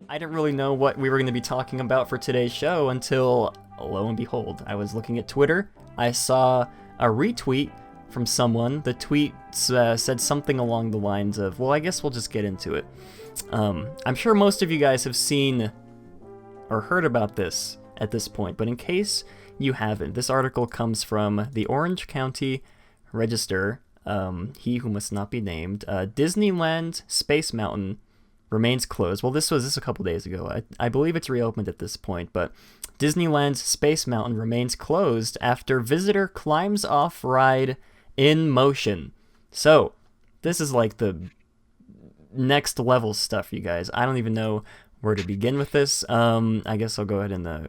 I didn't really know what we were going to be talking about for today's show until, lo and behold, I was looking at Twitter. I saw a retweet from someone. The tweet said something along the lines of, well, I guess we'll just get into it. I'm sure most of you guys have seen or heard about this at this point, but in case you haven't, this article comes from the Orange County Register, he who must not be named. Disneyland Space Mountain remains closed. Well, this was a couple days ago. I believe it's reopened at this point, but Disneyland's Space Mountain remains closed after visitor climbs off ride in motion. So, this is like the next level stuff, you guys. I don't even know where to begin with this. I guess I'll go ahead and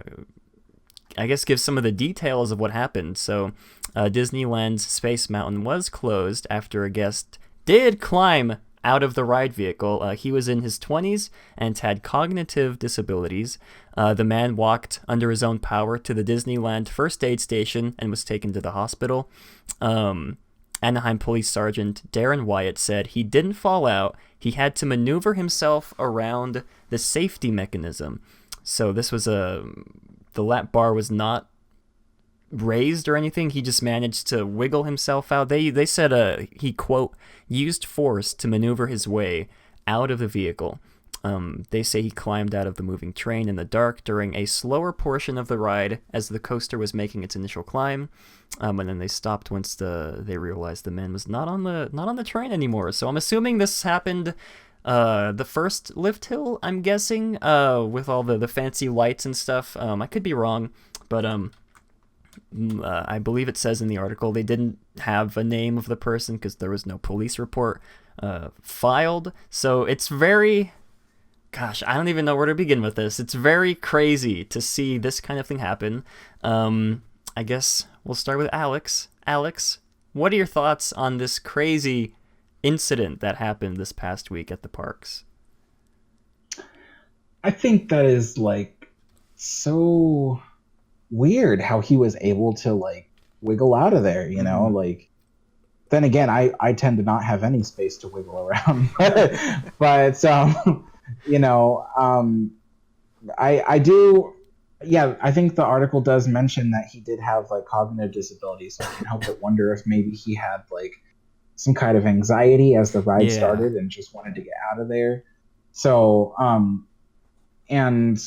give some of the details of what happened. So, Disneyland's Space Mountain was closed after a guest did climb out of the ride vehicle. He was in his 20s and had cognitive disabilities. The man walked under his own power to the Disneyland first aid station and was taken to the hospital. Anaheim Police Sergeant Darren Wyatt said he didn't fall out. He had to maneuver himself around the safety mechanism. So this was the lap bar was not raised or anything. He just managed to wiggle himself out. They said he, quote, used force to maneuver his way out of the vehicle. They say he climbed out of the moving train in the dark during a slower portion of the ride as the coaster was making its initial climb, and then they stopped once they realized the man was not on the train anymore. So I'm assuming this happened the first lift hill, I'm guessing, with all the fancy lights and stuff. I could be wrong, but I believe it says in the article they didn't have a name of the person because there was no police report filed. So it's very... Gosh, I don't even know where to begin with this. It's very crazy to see this kind of thing happen. I guess we'll start with Alex. Alex, what are your thoughts on this crazy incident that happened this past week at the parks? I think that is like so weird how he was able to like wiggle out of there, you know, like then again, I tend to not have any space to wiggle around, but you know, I do, yeah, I think the article does mention that he did have like cognitive disabilities, so I can help but wonder if maybe he had like some kind of anxiety as the ride started and just wanted to get out of there. So, and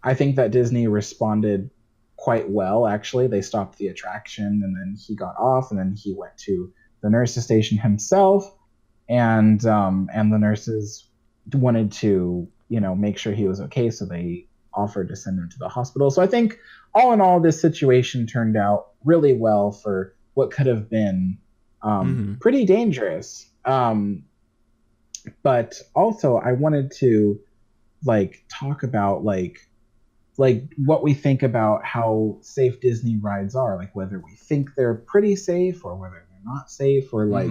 I think that Disney responded quite well, actually. They stopped the attraction, and then he got off, and then he went to the nurse's station himself, and the nurses wanted to, you know, make sure he was okay, so they offered to send him to the hospital. So I think all in all, this situation turned out really well for what could have been pretty dangerous. But also I wanted to like talk about like what we think about how safe Disney rides are, like whether we think they're pretty safe or whether they're not safe, or like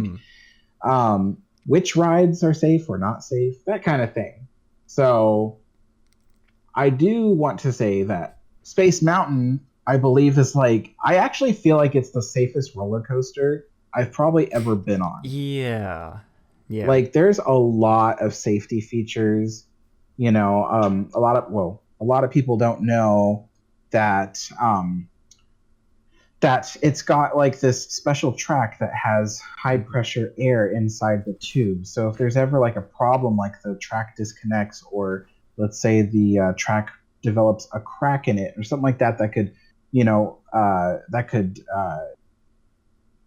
which rides are safe or not safe, that kind of thing. So I do want to say that Space Mountain, I believe, is like, I actually feel like it's the safest roller coaster I've probably ever been on. Yeah. Like there's a lot of safety features, you know, a lot of people don't know that that it's got like this special track that has high pressure air inside the tube. So if there's ever like a problem, like the track disconnects, or let's say the track develops a crack in it or something like that, that could, you know,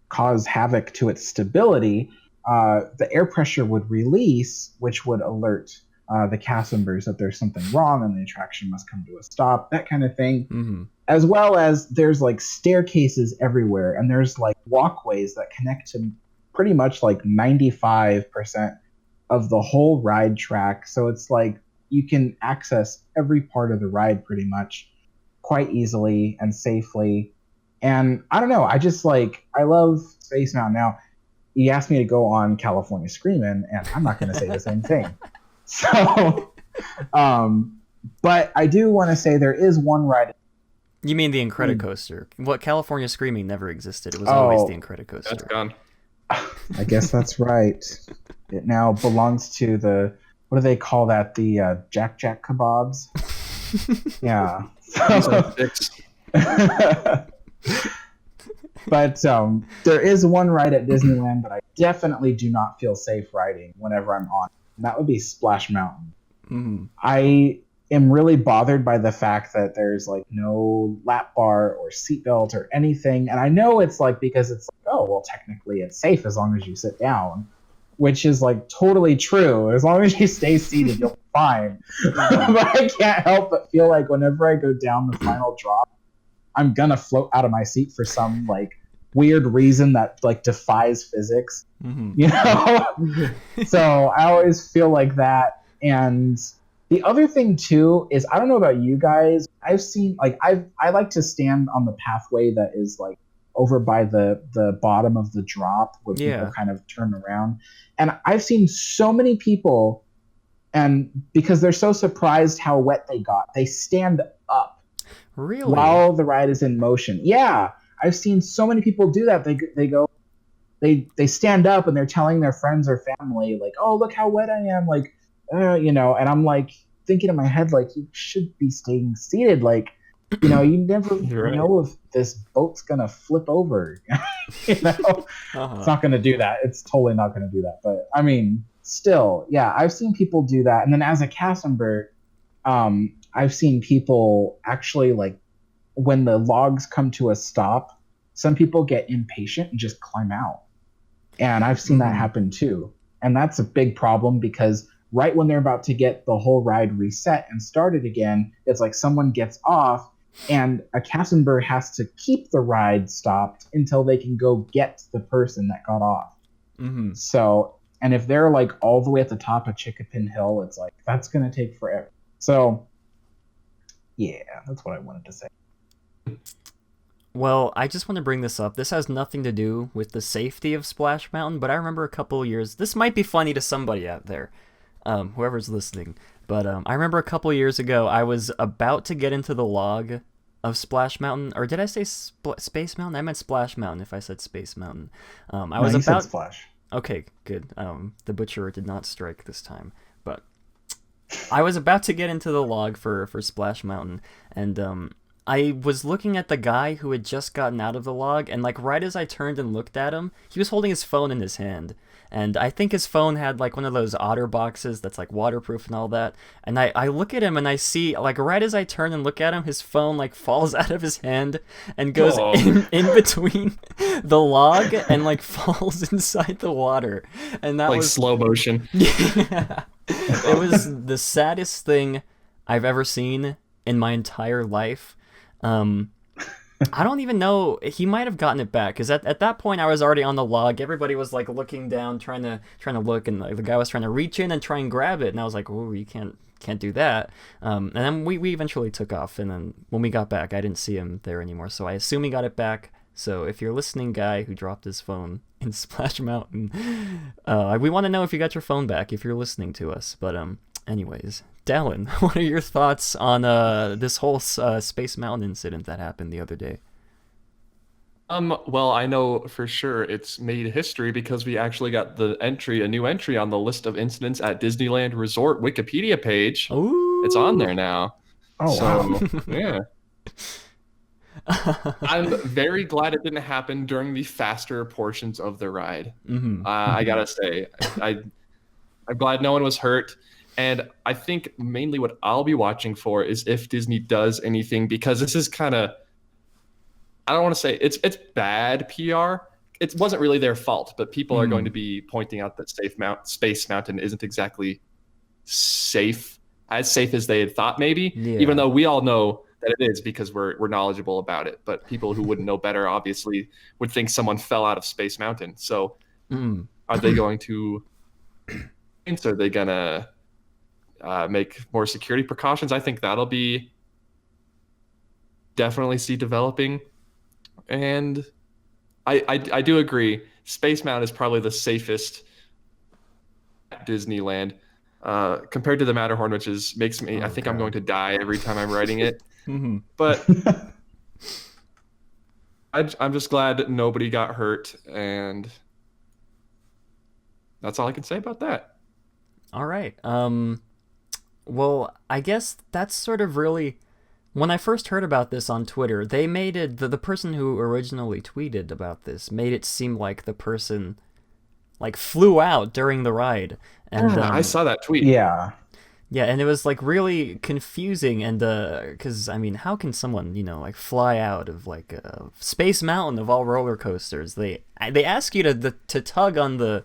cause havoc to its stability, the air pressure would release, which would alert the cast members that there's something wrong and the attraction must come to a stop, that kind of thing. As well as there's like staircases everywhere, and there's like walkways that connect to pretty much like 95% of the whole ride track. So it's like you can access every part of the ride pretty much quite easily and safely. And I don't know, I love Space Mountain. Now, you asked me to go on California Screamin', and I'm not going to say the same thing. So, but I do want to say there is one ride. You mean the Incredicoaster? What, California Screaming never existed. It was always the Incredicoaster. That's gone. I guess that's right. It now belongs to the what do they call that? The Jack Jack kebabs. Yeah. But there is one ride at Disneyland that I definitely do not feel safe riding whenever I'm on, and that would be Splash Mountain. Mm-hmm. I am really bothered by the fact that there's like no lap bar or seatbelt or anything, and I know it's like because it's like, oh well, technically it's safe as long as you sit down, which is like totally true. As long as you stay seated, you'll be fine. But I can't help but feel like whenever I go down the final drop, I'm gonna float out of my seat for some like weird reason that like defies physics. Mm-hmm. You know? So I always feel like that. And the other thing too is, I don't know about you guys, I've seen like I like to stand on the pathway that is like over by the bottom of the drop where people kind of turn around. And I've seen so many people, and because they're so surprised how wet they got, they stand up. Really? While the ride is in motion. Yeah. I've seen so many people do that. They stand up and they're telling their friends or family, like, oh, look how wet I am. Like, you know, and I'm like thinking in my head, like, you should be staying seated. Like, you know, you never know if this boat's going to flip over. You know, It's not going to do that. It's totally not going to do that. But I mean, still, yeah, I've seen people do that. And then as a cast member, I've seen people actually, like, when the logs come to a stop, some people get impatient and just climb out. And I've seen that happen too. And that's a big problem because right when they're about to get the whole ride reset and started again, it's like someone gets off and a cast member has to keep the ride stopped until they can go get the person that got off. Mm-hmm. So, and if they're like all the way at the top of Chickapin Hill, it's like, that's going to take forever. So, yeah, that's what I wanted to say. Well, I just want to bring this up. This has nothing to do with the safety of Splash Mountain, but I remember a couple years... This might be funny to somebody out there, whoever's listening, but I remember a couple years ago, I was about to get into the log of Splash Mountain, or did I say Space Mountain? I meant Splash Mountain if I said Space Mountain. I was about... said Splash. Okay, good. The butcher did not strike this time, but I was about to get into the log for Splash Mountain, and I was looking at the guy who had just gotten out of the log, and like right as I turned and looked at him, he was holding his phone in his hand. And I think his phone had like one of those otter boxes that's like waterproof and all that. And I look at him and I see, like right as I turn and look at him, his phone like falls out of his hand and goes in between the log and like falls inside the water. And that like was slow motion. Yeah. It was the saddest thing I've ever seen in my entire life. I don't even know. He might have gotten it back because at that point I was already on the log. Everybody was like looking down, trying to look, and the guy was trying to reach in and try and grab it. And I was like, "Oh, you can't do that." And then we eventually took off. And then when we got back, I didn't see him there anymore. So I assume he got it back. So if you're listening, guy who dropped his phone in Splash Mountain, we want to know if you got your phone back if you're listening to us. But anyways, Dallin, what are your thoughts on this whole Space Mountain incident that happened the other day? Well, I know for sure it's made history because we actually got a new entry on the list of incidents at Disneyland Resort Wikipedia page. Ooh. It's on there now. Oh, so, yeah. I'm very glad it didn't happen during the faster portions of the ride. Mm-hmm. I gotta say, I'm glad no one was hurt. And I think mainly what I'll be watching for is if Disney does anything, because this is kind of, I don't want to say it's bad PR. It wasn't really their fault, but people are going to be pointing out that Space Mountain isn't exactly as safe as they had thought maybe, even though we all know that it is because we're knowledgeable about it. But people who wouldn't know better obviously would think someone fell out of Space Mountain. So are they going to, are they going to make more security precautions? I think that'll be definitely see developing. And I do agree. Space Mountain is probably the safest at Disneyland compared to the Matterhorn, which makes me. I think I'm going to die every time I'm riding it. But I'm just glad that nobody got hurt, and that's all I can say about that. All right. Well, I guess that's sort of really when I first heard about this on Twitter, they made it the person who originally tweeted about this made it seem like the person like flew out during the ride, and Yeah, I saw that tweet. Yeah. yeah, and it was like really confusing, and because I mean, how can someone like fly out of like Space Mountain of all roller coasters? They ask you to tug on the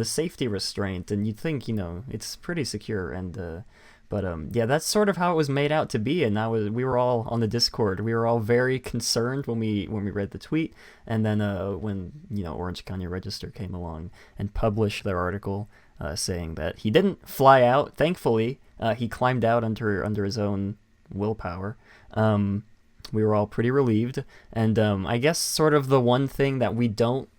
safety restraint, and you'd think it's pretty secure, and but yeah, that's sort of how it was made out to be, and we were all on the Discord. We were all very concerned when we read the tweet, and then when Orange County Register came along and published their article saying that he didn't fly out. Thankfully, he climbed out under his own willpower. We were all pretty relieved, and I guess sort of the one thing that we don't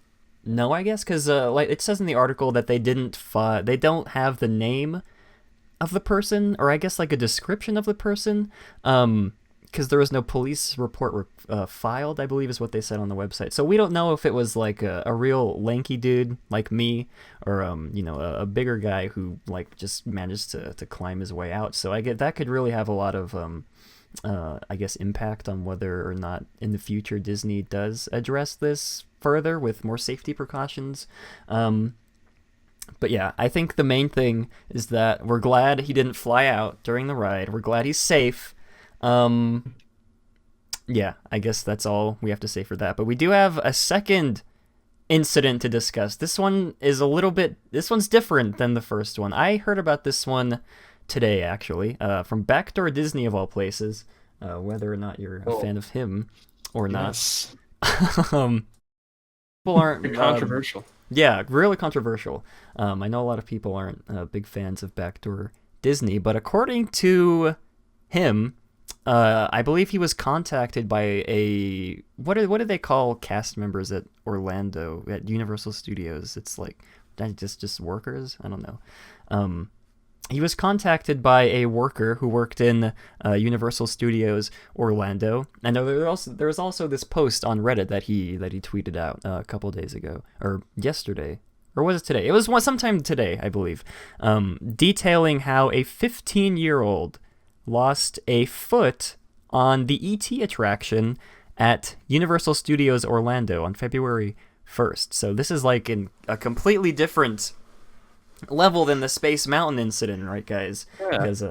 know, I guess, because like it says in the article that they don't have the name of the person, or I guess like a description of the person, because there was no police report filed, I believe is what they said on the website. So we don't know if it was like a real lanky dude like me, or a bigger guy who like just managed to climb his way out. So I get that could really have a lot of I guess impact on whether or not in the future Disney does address this further with more safety precautions. But yeah, I think the main thing is that we're glad he didn't fly out during the ride. We're glad he's safe. Yeah, I guess that's all we have to say for that. But we do have a second incident to discuss. This one's different than the first one. I heard about this one today, actually, from Backdoor Disney of all places, whether or not you're a fan of him or Yes. not. People aren't Controversial. yeah, really controversial. I know a lot of people aren't big fans of Backdoor Disney, but according to him, I believe he was contacted by what do they call cast members at Orlando at Universal Studios? It's like just workers. I don't know. He was contacted by a worker who worked in Universal Studios Orlando. I know there was also this post on Reddit that he tweeted out a couple days ago, or yesterday, or was it today? It was sometime today, I believe, detailing how a 15-year-old lost a foot on the E.T. attraction at Universal Studios Orlando on February 1st. So this is like in a completely different level than the Space Mountain incident, right, guys? Yeah. Because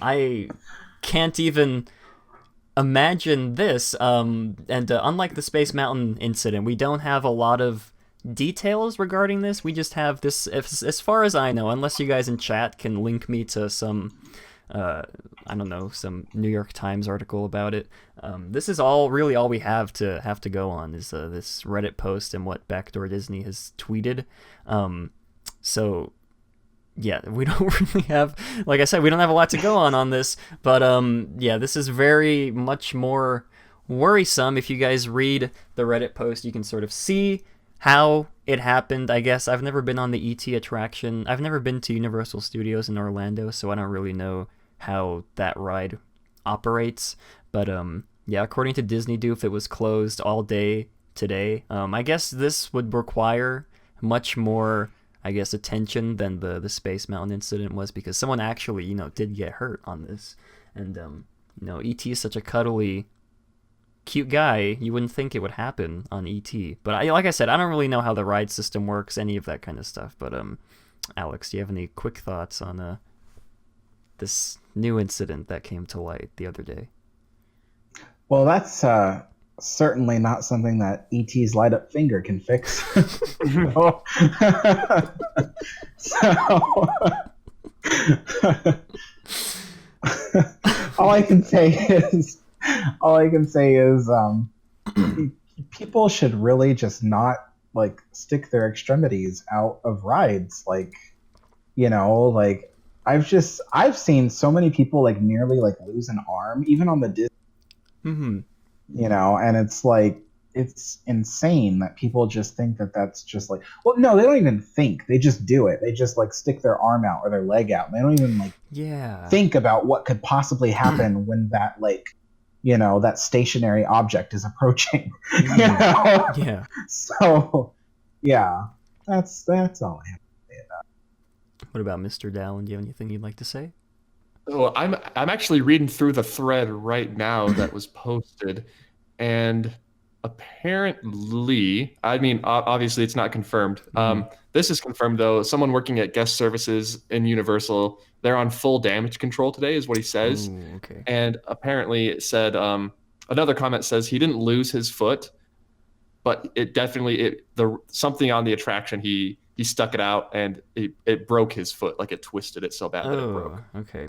I can't even imagine this. And unlike the Space Mountain incident, we don't have a lot of details regarding this. We just have this, as far as I know, unless you guys in chat can link me to some I don't know, some New York Times article about it. This is all we have to go on is this Reddit post and what Backdoor Disney has tweeted. So yeah, we don't really have, like I said, we don't have a lot to go on this, but yeah, this is very much more worrisome. If you guys read the Reddit post, you can sort of see how it happened. I guess I've never been on the ET attraction. I've never been to Universal Studios in Orlando, so I don't really know how that ride operates. But yeah, according to Disney Doof, it was closed all day today. I guess this would require much more, I guess, attention than the Space Mountain incident was, because someone actually, did get hurt on this. And, E.T. is such a cuddly, cute guy, you wouldn't think it would happen on E.T. But like I said, I don't really know how the ride system works, any of that kind of stuff. But, Alex, do you have any quick thoughts on this new incident that came to light the other day? Well, that's certainly not something that ET's light up finger can fix. All I can say is people should really just not like stick their extremities out of rides. Like, I've seen so many people like nearly like lose an arm, even on the Disney. Mm-hmm. And it's like, it's insane that people just think that that's just like, well, no, they don't even think, they just do it. They just like stick their arm out or their leg out. They don't even like think about what could possibly happen when that like, that stationary object is approaching. Yeah. So yeah, that's all I have to say about it. What about Mr. Dallin? Do you have anything you'd like to say? So I'm actually reading through the thread right now that was posted, and apparently, I mean, obviously it's not confirmed. Mhm. This is confirmed though. Someone working at guest services in Universal, they're on full damage control today, is what he says. Oh, okay. And apparently, it said another comment says he didn't lose his foot, but it definitely the something on the attraction he stuck it out and it broke his foot, like it twisted it so bad that it Oh, broke. okay.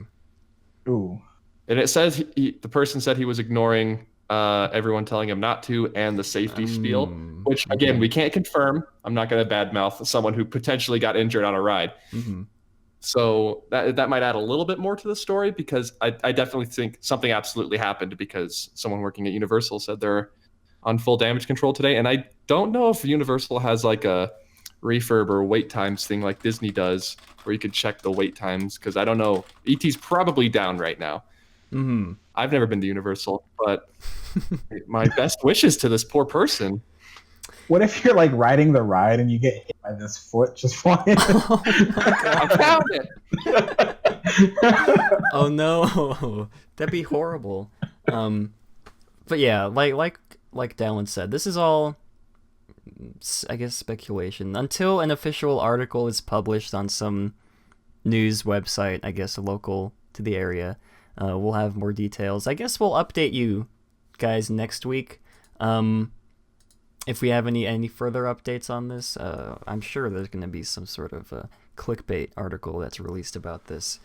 Ooh. And it says the person said he was ignoring everyone telling him not to and the safety spiel, which again we can't confirm. I'm not going to badmouth someone who potentially got injured on a ride. Mm-hmm. So that might add a little bit more to the story, because I definitely think something absolutely happened, because someone working at Universal said they're on full damage control today. And I don't know if Universal has like a refurb or wait times thing like Disney does, where you could check the wait times, because I don't know. ET's probably down right now. Mm-hmm. I've never been to Universal, but my best wishes to this poor person. What if you're like riding the ride and you get hit by this foot just flying? Oh my I found it. Oh no, that'd be horrible. But yeah, like Dallin said, this is all, I guess, speculation until an official article is published on some news website. I guess local to the area. We'll have more details. I guess we'll update you guys next week. If we have any further updates on this, I'm sure there's going to be some sort of clickbait article that's released about this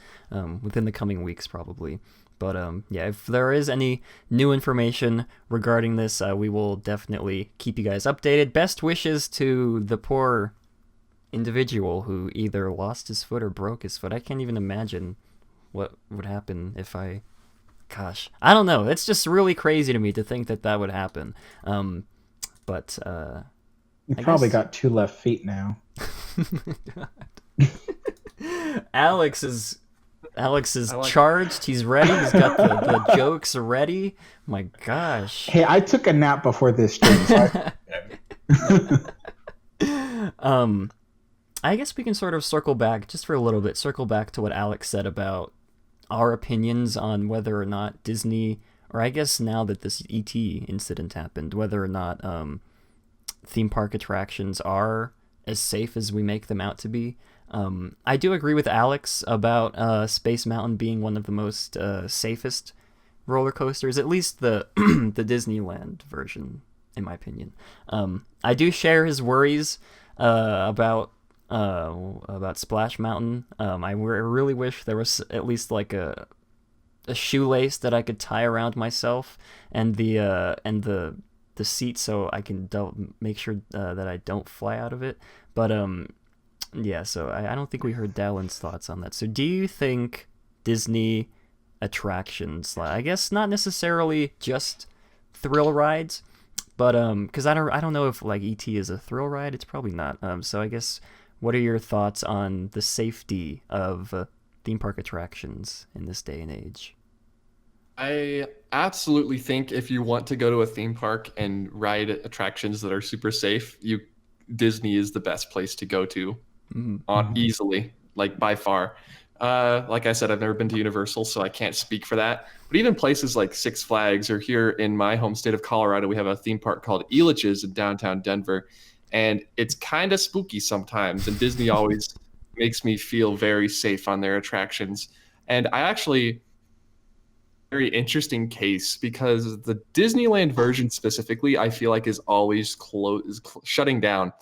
within the coming weeks, probably. But yeah, if there is any new information regarding this, we will definitely keep you guys updated. Best wishes to the poor individual who either lost his foot or broke his foot. I can't even imagine what would happen if gosh, I don't know. It's just really crazy to me to think that would happen. But You I probably guess- got 2 left feet now. Alex is like- charged. He's ready. He's got the jokes ready. My gosh. Hey, I took a nap before this stream. So I guess we can sort of circle back just for a little bit. Circle back to what Alex said about our opinions on whether or not Disney, or I guess now that this ET incident happened, whether or not theme park attractions are as safe as we make them out to be. I do agree with Alex about Space Mountain being one of the most safest roller coasters, at least the the Disneyland version, in my opinion. I do share his worries about Splash Mountain. I really wish there was at least like a shoelace that I could tie around myself and the seat, so I can make sure that I don't fly out of it. But yeah, so I don't think we heard Dallin's thoughts on that. So do you think Disney attractions, I guess not necessarily just thrill rides, but because I don't know if like ET is a thrill ride, it's probably not. So I guess, what are your thoughts on the safety of theme park attractions in this day and age? I absolutely think if you want to go to a theme park and ride attractions that are super safe, Disney is the best place to go to, easily, like by far. Like I said, I've never been to Universal, so I can't speak for that. But even places like Six Flags, or here in my home state of Colorado, we have a theme park called Elitch's in downtown Denver, and it's kind of spooky sometimes. And Disney always makes me feel very safe on their attractions. And I actually, very interesting case, because the Disneyland version specifically, I feel like is always shutting down.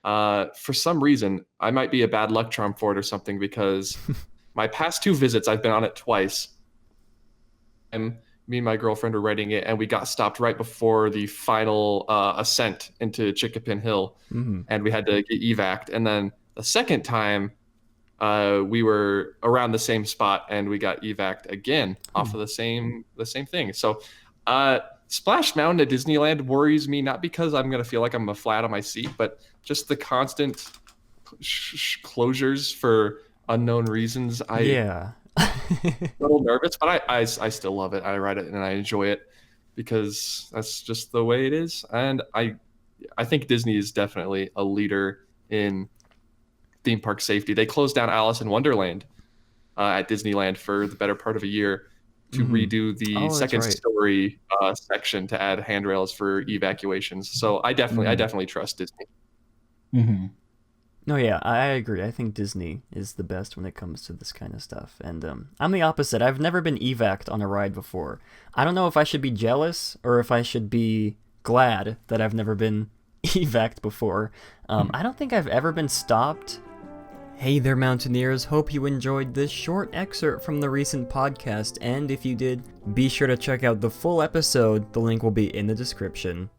For some reason, I might be a bad luck charm for it or something, because my past 2 visits, I've been on it twice. And me and my girlfriend were riding it, and we got stopped right before the final ascent into Chickapin Hill, and we had to get evac'd. And then the second time, we were around the same spot, and we got evac'd again off of the same thing. So Splash Mountain at Disneyland worries me, not because I'm going to feel like I'm flat on my seat, but just the constant closures for unknown reasons. Yeah. A little nervous, but I still love it. I ride it and I enjoy it, because that's just the way it is. And I think Disney is definitely a leader in theme park safety. They closed down Alice in Wonderland at Disneyland for the better part of a year to redo the Oh, that's second right. story section to add handrails for evacuations. So I definitely trust Disney. Mm-hmm. No, yeah, I agree. I think Disney is the best when it comes to this kind of stuff. And I'm the opposite. I've never been evac'd on a ride before. I don't know if I should be jealous or if I should be glad that I've never been evac'd before. I don't think I've ever been stopped. Hey there, Mountaineers. Hope you enjoyed this short excerpt from the recent podcast. And if you did, be sure to check out the full episode. The link will be in the description.